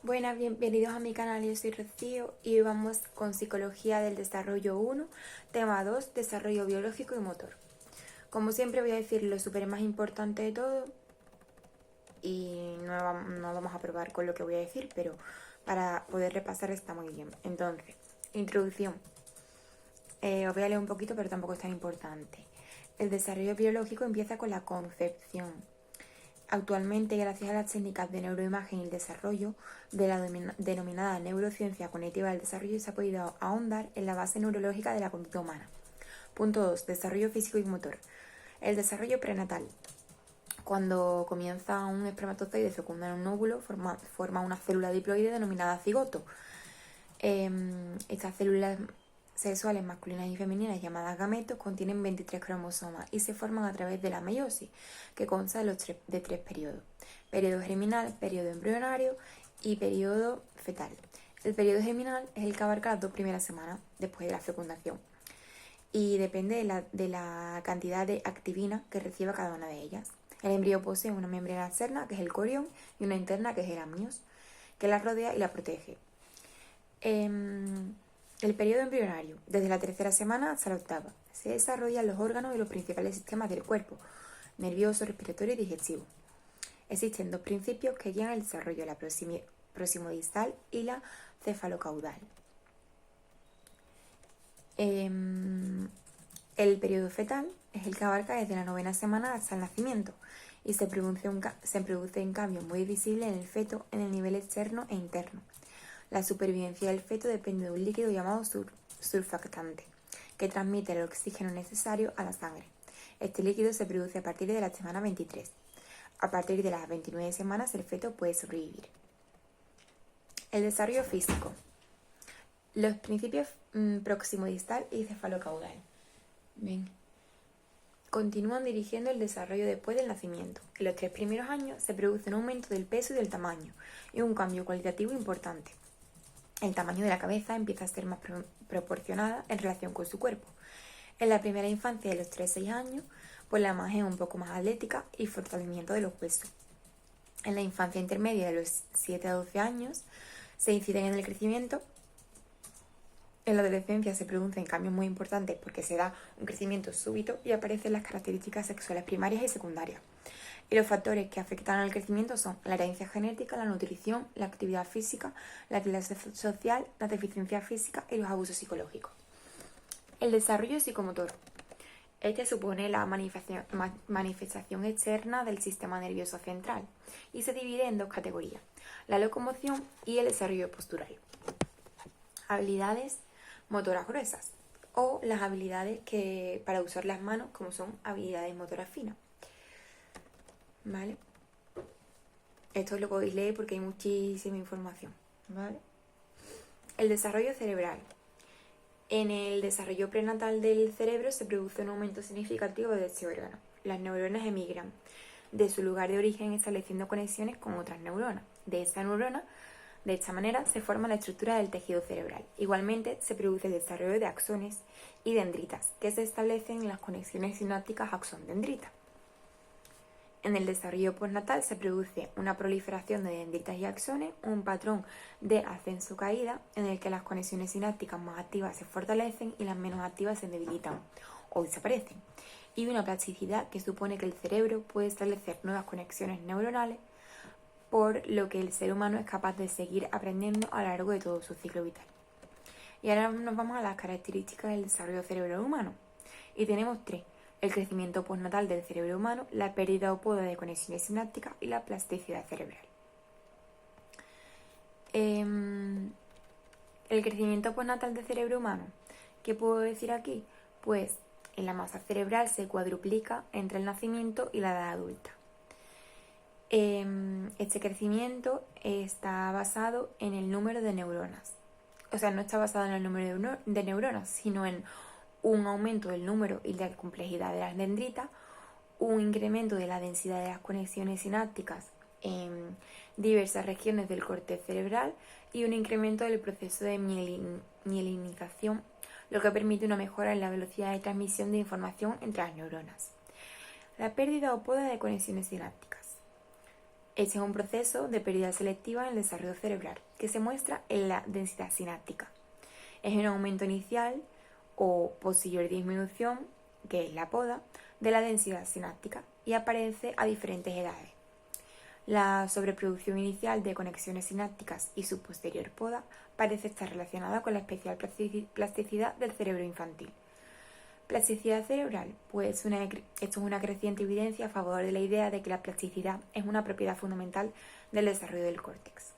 Buenas, bienvenidos a mi canal, yo soy Rocío y hoy vamos con Psicología del Desarrollo 1, tema 2, Desarrollo Biológico y Motor. Como siempre voy a decir lo súper más importante de todo y no vamos a probar con lo que voy a decir, pero para poder repasar está muy bien. Entonces, introducción. Os voy a leer un poquito, pero tampoco es tan importante. El desarrollo biológico empieza con la concepción. Actualmente, gracias a las técnicas de neuroimagen y el desarrollo de la denominada neurociencia cognitiva del desarrollo, se ha podido ahondar en la base neurológica de la conducta humana. Punto 2. Desarrollo físico y motor. El desarrollo prenatal. Cuando comienza un espermatozoide fecunda en un óvulo, forma una célula diploide denominada cigoto. Estas células sexuales masculinas y femeninas llamadas gametos contienen 23 cromosomas y se forman a través de la meiosis, que consta de tres periodos: periodo germinal, periodo embrionario y periodo fetal. El periodo germinal es el que abarca las 2 primeras semanas después de la fecundación y depende de la cantidad de activina que reciba cada una de ellas. El embrión posee una membrana externa, que es el corión, y una interna, que es el amnios, que la rodea y la protege. El periodo embrionario, desde la tercera semana hasta la octava, se desarrollan los órganos y los principales sistemas del cuerpo: nervioso, respiratorio y digestivo. Existen dos principios que guían el desarrollo: la proximodistal y la cefalocaudal. El periodo fetal es el que abarca desde la 9ª semana hasta el nacimiento y se producen cambios muy visibles en el feto en el nivel externo e interno. La supervivencia del feto depende de un líquido llamado surfactante, que transmite el oxígeno necesario a la sangre. Este líquido se produce a partir de la semana 23. A partir de las 29 semanas el feto puede sobrevivir. El desarrollo físico. Los principios proximodistal y cefalocaudal. Bien. Continúan dirigiendo el desarrollo después del nacimiento. En los 3 primeros años se produce un aumento del peso y del tamaño y un cambio cualitativo importante. El tamaño de la cabeza empieza a ser más proporcionada en relación con su cuerpo. En la primera infancia, de los 3 a 6 años, pues la imagen es un poco más atlética y fortalecimiento de los huesos. En la infancia intermedia, de los 7 a 12 años, se inciden en el crecimiento. En la adolescencia se producen cambios muy importantes porque se da un crecimiento súbito y aparecen las características sexuales primarias y secundarias. Y los factores que afectan al crecimiento son la herencia genética, la nutrición, la actividad física, la clase social, la deficiencia física y los abusos psicológicos. El desarrollo psicomotor. Este supone la manifestación externa del sistema nervioso central y se divide en 2 categorías: la locomoción y el desarrollo postural. Habilidades motoras gruesas o las habilidades para usar las manos, como son habilidades motoras finas. ¿Vale? Esto lo podéis leer porque hay muchísima información, ¿vale? El desarrollo cerebral. En el desarrollo prenatal del cerebro se produce un aumento significativo de este órgano. Las neuronas emigran de su lugar de origen estableciendo conexiones con otras neuronas. De esta manera se forma la estructura del tejido cerebral. Igualmente se produce el desarrollo de axones y dendritas, que se establecen en las conexiones sinápticas axón-dendrita. En el desarrollo postnatal se produce una proliferación de dendritas y axones, un patrón de ascenso-caída en el que las conexiones sinápticas más activas se fortalecen y las menos activas se debilitan o desaparecen, y una plasticidad que supone que el cerebro puede establecer nuevas conexiones neuronales, por lo que el ser humano es capaz de seguir aprendiendo a lo largo de todo su ciclo vital. Y ahora nos vamos a las características del desarrollo cerebral humano. Y tenemos 3: el crecimiento postnatal del cerebro humano, la pérdida o poda de conexiones sinápticas y la plasticidad cerebral. El crecimiento postnatal del cerebro humano, ¿qué puedo decir aquí? Pues la masa cerebral se cuadruplica entre el nacimiento y la edad adulta. Este crecimiento está basado en el número de neuronas. O sea, no está basado en el número de neuronas, sino en un aumento del número y de la complejidad de las dendritas, un incremento de la densidad de las conexiones sinápticas en diversas regiones del córtex cerebral y un incremento del proceso de mielinización, lo que permite una mejora en la velocidad de transmisión de información entre las neuronas. La pérdida o poda de conexiones sinápticas. Este es un proceso de pérdida selectiva en el desarrollo cerebral que se muestra en la densidad sináptica. Es un aumento inicial o posterior disminución, que es la poda, de la densidad sináptica y aparece a diferentes edades. La sobreproducción inicial de conexiones sinápticas y su posterior poda parece estar relacionada con la especial plasticidad del cerebro infantil. Plasticidad cerebral, pues esto es una creciente evidencia a favor de la idea de que la plasticidad es una propiedad fundamental del desarrollo del córtex.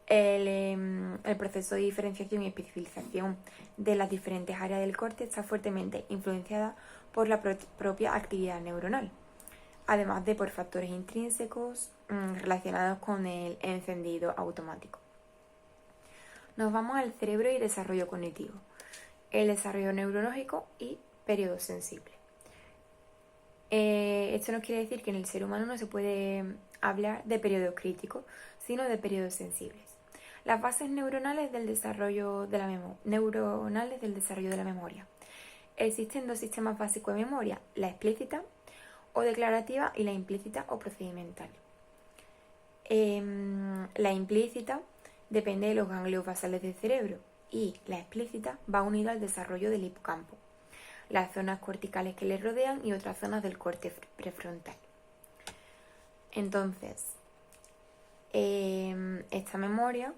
El proceso de diferenciación y especialización de las diferentes áreas del córtex está fuertemente influenciada por la propia actividad neuronal, además de por factores intrínsecos relacionados con el encendido automático. Nos vamos al cerebro y desarrollo cognitivo, el desarrollo neurológico y periodo sensible. Esto no quiere decir que en el ser humano no se puede hablar de periodos críticos, sino de periodos sensibles. Las bases neuronales del desarrollo de la memoria. Existen dos sistemas básicos de memoria, la explícita o declarativa y la implícita o procedimental. La implícita depende de los ganglios basales del cerebro y la explícita va unida al desarrollo del hipocampo, las zonas corticales que le rodean y otras zonas del córtex prefrontal. Entonces, esta memoria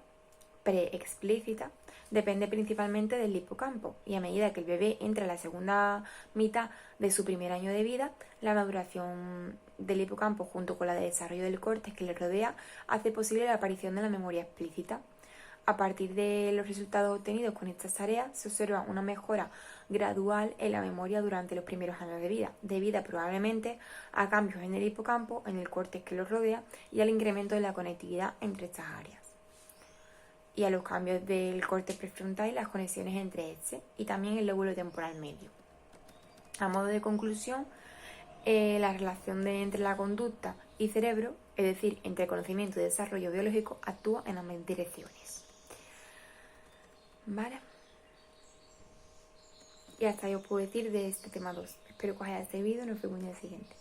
preexplícita depende principalmente del hipocampo y a medida que el bebé entra en la segunda mitad de su primer año de vida, la maduración del hipocampo junto con la de desarrollo del córtex que le rodea hace posible la aparición de la memoria explícita. A partir de los resultados obtenidos con estas tareas se observa una mejora gradual en la memoria durante los primeros años de vida, debida probablemente a cambios en el hipocampo, en el córtex que lo rodea y al incremento de la conectividad entre estas áreas, y a los cambios del córtex prefrontal y las conexiones entre este y también el lóbulo temporal medio. A modo de conclusión, la relación entre la conducta y cerebro, es decir, entre conocimiento y desarrollo biológico, actúa en ambas direcciones. ¿Vale? Y hasta yo puedo decir de este tema 2. Espero que os haya servido y nos vemos en el siguiente.